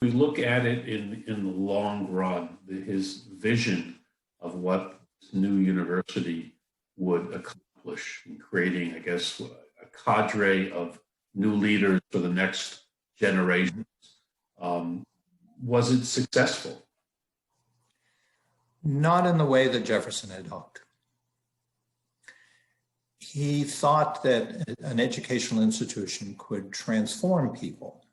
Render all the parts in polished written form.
we look at it in the long run, his vision of what this new university would accomplish in creating, I guess, a cadre of new leaders for the next generation. Was it successful? Not in the way that Jefferson had hoped. He thought that an educational institution could transform people.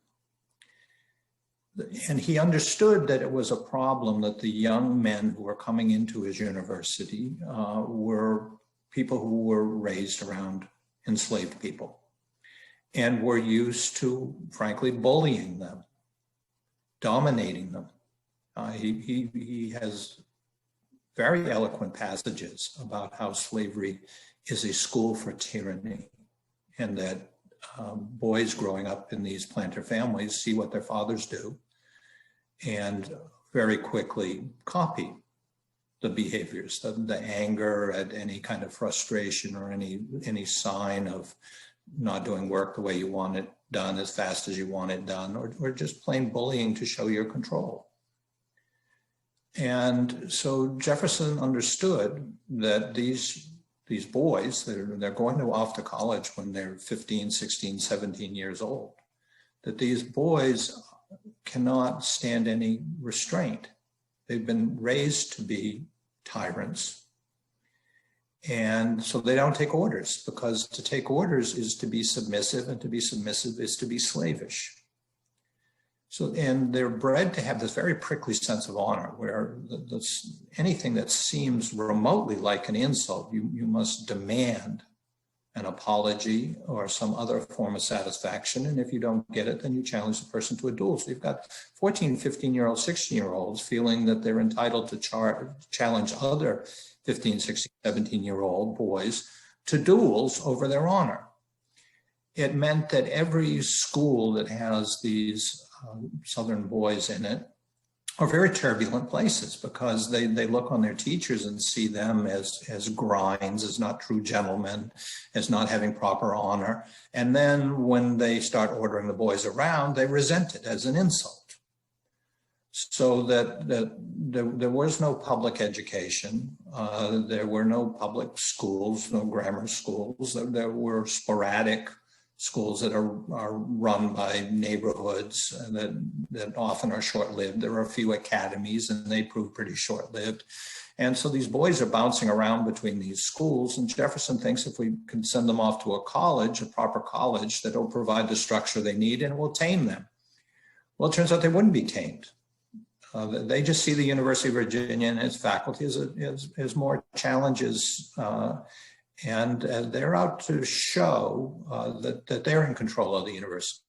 And he understood that it was a problem that the young men who were coming into his university were people who were raised around enslaved people and were used to, frankly, bullying them, dominating them. He has very eloquent passages about how slavery is a school for tyranny, and that boys growing up in these planter families see what their fathers do and very quickly copy the behaviors, the anger at any kind of frustration or any sign of not doing work the way you want it done as fast as you want it done, or just plain bullying to show your control. And so Jefferson understood that these boys, they're going off to college when they're 15, 16, 17 years old, that these boys cannot stand any restraint. They've been raised to be tyrants. And so they don't take orders, because to take orders is to be submissive, and to be submissive is to be slavish. So, and they're bred to have this very prickly sense of honor, where anything that seems remotely like an insult, you must demand an apology or some other form of satisfaction. And if you don't get it, then you challenge the person to a duel. So you've got 14, 15-year-olds, 16-year-olds feeling that they're entitled to challenge other 15, 16, 17-year-old boys to duels over their honor. It meant that every school that has these Southern boys in it are very turbulent places, because they look on their teachers and see them as grinds, as not true gentlemen, as not having proper honor. And then when they start ordering the boys around, they resent it as an insult. So that there was no public education. There were no public schools, no grammar schools. There were sporadic schools that are run by neighborhoods that often are short-lived. There are a few academies, and they prove pretty short-lived. And so these boys are bouncing around between these schools, and Jefferson thinks if we can send them off to a college, a proper college, that will provide the structure they need and will tame them. Well, it turns out they wouldn't be tamed. They just see the University of Virginia and its faculty as more challenges, and they're out to show that they're in control of the university.